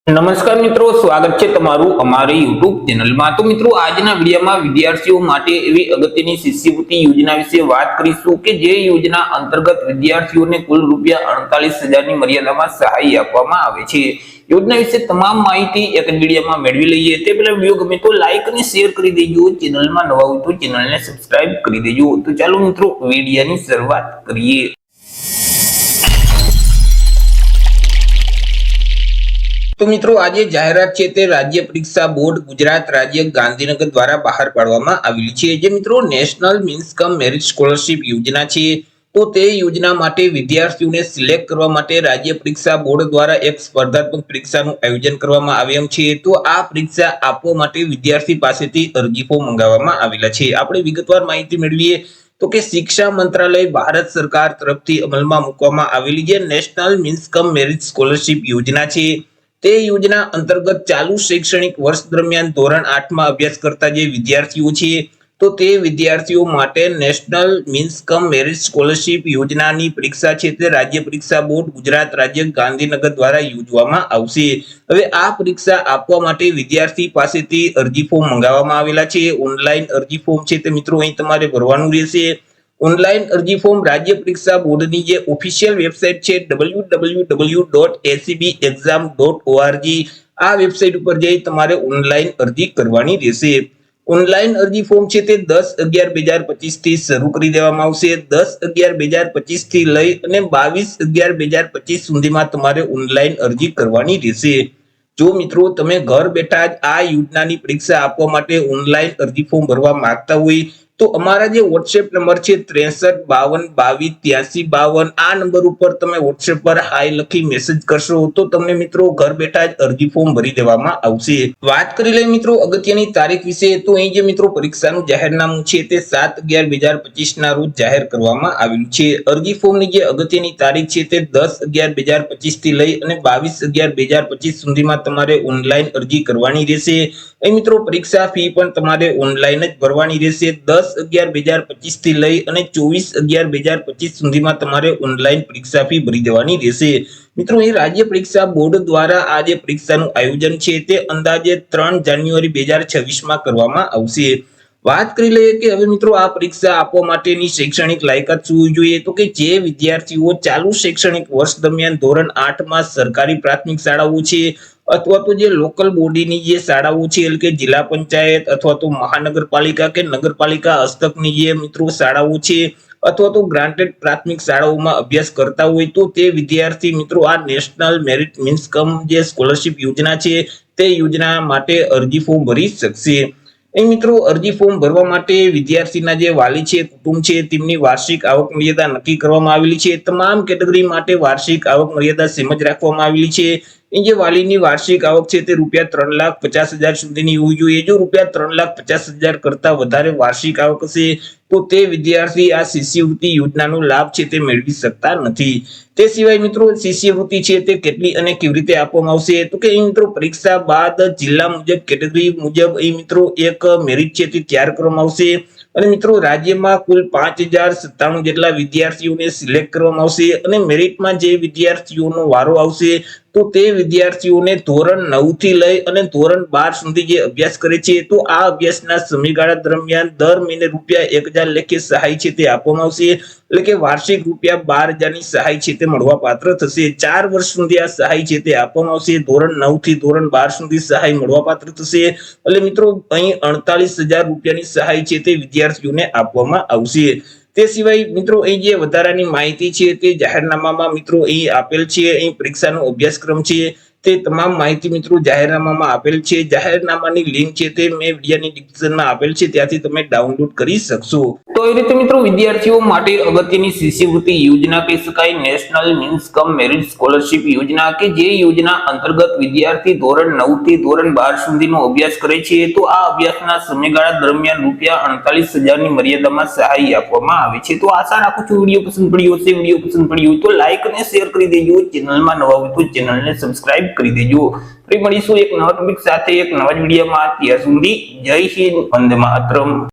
નમસ્કાર મિત્રો, સ્વાગત છે તમારું અમારી YouTube ચેનલમાં। તો મિત્રો, આજના વિડીયોમાં વિદ્યાર્થીઓ માટે એવી અગત્યની શિષ્યવૃત્તિ યોજના વિશે વાત કરીશું કે જે યોજના અંતર્ગત વિદ્યાર્થીઓને કુલ ₹48,000 ની મર્યાદામાં સહાય આપવામાં આવે છે। યોજના વિશે તમામ માહિતી એક વિડીયોમાં મેળવી લઈએ તે પહેલા વિડીયો ગમે તો લાઈક અને શેર કરી દેજો, ચેનલમાં નવા હોય તો ચેનલને સબસ્ક્રાઇબ કરી દેજો। તો ચાલો મિત્રો, વિડીયોની શરૂઆત કરીએ। તો મિત્રો, આજે જાહેરાત છે તે રાજ્ય પરીક્ષા બોર્ડ ગુજરાત રાજ્ય ગાંધીનગર દ્વારા બહાર પાડવામાં આવેલી છે। જે મિત્રો નેશનલ મીન્સ કમ મેરિટ સ્કોલરશિપ યોજના છે, તો તે યોજના માટે વિદ્યાર્થીઓને સિલેક્ટ કરવા માટે રાજ્ય પરીક્ષા બોર્ડ દ્વારા એક સ્પર્ધાત્મક પરીક્ષાનું આયોજન કરવામાં આવ્યું છે। તો આ પરીક્ષા આપવા માટે વિદ્યાર્થી પાસેથી અરજી ફોર્મ મંગાવવામાં આવેલા છે। આપણે વિગતવાર માહિતી મેળવીએ તો કે શિક્ષા મંત્રાલય ભારત સરકાર તરફથી અમલમાં મૂકવામાં આવેલી જે નેશનલ મીન્સ કમ મેરિટ સ્કોલરશિપ યોજના છે, તે યોજના અંતર્ગત ચાલુ શૈક્ષણિક વર્ષ દરમિયાન ધોરણ 8 માં અભ્યાસ કરતા જે વિદ્યાર્થીઓ છે, તો તે વિદ્યાર્થીઓ માટે નેશનલ મીન્સ કમ મેરિટ સ્કોલરશિપ યોજનાની પરીક્ષા છે તે રાજ્ય પરીક્ષા બોર્ડ ગુજરાત રાજ્ય ગાંધીનગર દ્વારા યોજવામાં આવશે। હવે આ પરીક્ષા આપવા માટે વિદ્યાર્થી પાસેથી અરજી ફોર્મ મંગાવવામાં આવેલા છે। ઓનલાઈન અરજી ફોર્મ છે તે મિત્રો અહીં તમારે ભરવાનું રહેશે। ઓનલાઈન અરજી ફોર્મ રાજ્ય પરીક્ષા બોર્ડની જે ઓફિશિયલ વેબસાઇટ છે www.acbexam.org આ વેબસાઇટ ઉપર જઈ તમારે ઓનલાઈન અરજી કરવાની રહેશે। ઓનલાઈન અરજી ફોર્મ છે તે 10/11/2025 થી શરૂ કરી દેવામાં આવશે। 10/11/2025 થી લઈ અને 22/11/2025 સુધીમાં તમારે ઓનલાઈન અરજી કરવાની રહેશે। જો મિત્રો તમે ઘર બેઠા જ આ યોજનાની પરીક્ષા આપવા માટે ઓનલાઈન અરજી ફોર્મ ભરવા માંગતા હોય તો અમારા જે WhatsApp નંબર છે 6352228352 આ નંબર ઉપર તમે WhatsApp પર હાય લખી મેસેજ કરશો તો તમને મિત્રો ઘર બેઠા જ અરજી ફોર્મ ભરી દેવામાં આવશે। વાત કરી લઈએ મિત્રો અગત્યની તારીખ વિશે, તો અહીં જે મિત્રો પરીક્ષાનું જાહેરનામું છે તે 7/11/2025 ના રોજ જાહેર કરવામાં આવેલું છે। અરજી ફોર્મની જે અગત્યની તારીખ છે તે 10/11/2025 થી લઈ અને 22/11/2025 સુધીમાં તમારે ઓનલાઈન અરજી કરવાની રહેશે। અહીં મિત્રો પરીક્ષા ફી પણ તમારે ઓનલાઈન જ ભરવાની રહેશે। 10/11/2025 થી લઈ અને 24/11/2025 સુધીમાં તમારે ઓનલાઈન પરીક્ષા ફી ભરી દેવાની રહેશે। મિત્રો અહીં રાજ્ય પરીક્ષા બોર્ડ દ્વારા આ જે પરીક્ષાનું આયોજન છે તે અંદાજે 3 જાન્યુઆરી 2026 માં કરવામાં આવશે। વાત કરી લઈએ કે હવે મિત્રો આ પરીક્ષા આપવા માટેની શૈક્ષણિક લાયકાત શું હોવી જોઈએ, તો કે જે વિદ્યાર્થીઓ ચાલુ શૈક્ષણિક વર્ષ દરમિયાન ધોરણ 8 માં સરકારી પ્રાથમિક શાળાઓ છે અથવા તો જે લોકલ બોડીની જે શાળાઓ છે એટલે કે જિલ્લા પંચાયત અથવા તો મહાનગરપાલિકા કે નગરપાલિકા હસ્તકની જે મિત્રો શાળાઓ છે અથવા તો ગ્રાન્ટેડ પ્રાથમિક શાળાઓમાં અભ્યાસ કરતા હોય તો તે વિદ્યાર્થી મિત્રો આ નેશનલ મેરિટ મીન્સ કમ જે સ્કોલરશિપ યોજના છે તે યોજના માટે અરજી ફોર્મ ભરી શકશે। એ મિત્રો અરજી ફોર્મ ભરવા માટે વિદ્યાર્થીના જે વાલી છે, કુટુંબ છે, તેમની વાર્ષિક આવક મર્યાદા નક્કી કરવામાં આવેલી છે। તમામ કેટેગરી માટે વાર્ષિક આવક મર્યાદા સેમ જ રાખવામાં આવેલી છે। એ જે વાલીની વાર્ષિક આવક છે તે ₹3,50,000 સુધીની હોવી જોઈએ। જો ₹3,50,000 કરતા વધારે વાર્ષિક આવક હશે તો તે વિદ્યાર્થી આ શિષ્યવૃત્તિ યોજનાનો લાભ છે તે મેળવી શકતા નથી। તે સિવાય મિત્રો શિષ્યવૃત્તિ છે તે કેટલી અને કેવી રીતે આપવામાં આવશે, તો કે અહીં મિત્રો પરીક્ષા બાદ જિલ્લા મુજબ કેટેગરી મુજબ અહીં મિત્રો એક મેરિટ છે તે તૈયાર કરવામાં આવશે અને મિત્રો રાજ્યમાં કુલ 5,097 જેટલા વિદ્યાર્થીઓને સિલેક્ટ કરવામાં આવશે અને મેરિટમાં જે વિદ્યાર્થીઓનો વારો આવશે તો તે વિદ્યાર્થીઓને ધોરણ 9 થી લઈ અને ધોરણ 12 સુધી જે અભ્યાસ કરે છે તો આ અભ્યાસના સમયગાળા દરમિયાન દર મહિને ₹1,000 લેખે સહાય છે તે આપવામાં આવશે। એટલે કે વાર્ષિક ₹12,000 ની સહાય છે તે મળવાપાત્ર થશે। 4 વર્ષ સુધી આ સહાય છે તે આપવામાં આવશે। ધોરણ 9 થી ધોરણ 12 સુધી સહાય મળવાપાત્ર થશે। એટલે મિત્રો અહીં ₹48,000 ની સહાય છે તે વિદ્યાર્થીઓને આપવામાં આવશે। તે સિવાય મિત્રો અહીં જે વધારાની માહિતી છે તે જાહેરનામામાં મિત્રો અહીં આપેલ છે। અહીં પરીક્ષાનો અભ્યાસક્રમ છે તે તમામ માહિતી મિત્રો જાહેરનામામાં આપેલ છે। જાહેરનામાની લિંક છે તે મેં વિડિયોની ડિસ્ક્રિપ્શનમાં આપેલ છે, ત્યાંથી તમે ડાઉનલોડ કરી શકશો। તો એ રીતે મિત્રો વિદ્યાર્થીઓ માટે અગત્યની શિષ્યવૃત્તિ યોજના કહી શકાય નેશનલ મીન્સ કમ મેરિટ સ્કોલરશિપ યોજના કે જે યોજના અંતર્ગત વિદ્યાર્થી ધોરણ 9 થી ધોરણ 12 સુધીનો અભ્યાસ કરે છે તો આ અભ્યાસના સમયગાળા દરમિયાન ₹48,000 ની મર્યાદામાં સહાય આપવામાં આવે છે। તો આશા રાખું છું વિડીયો પસંદ પડ્યો હશે। વિડીયો પસંદ પડ્યો તો લાઈક અને શેર કરી દેજો, ચેનલમાં નવા હોય તો ચેનલને સબસ્ક્રાઇબ કરી દેજો। ફરી મળીશું એક નવા ટોપિક સાથે એક નવા જ વિડીયોમાં। ત્યાં સુધી જય હિન્દ, વંદે માતરમ।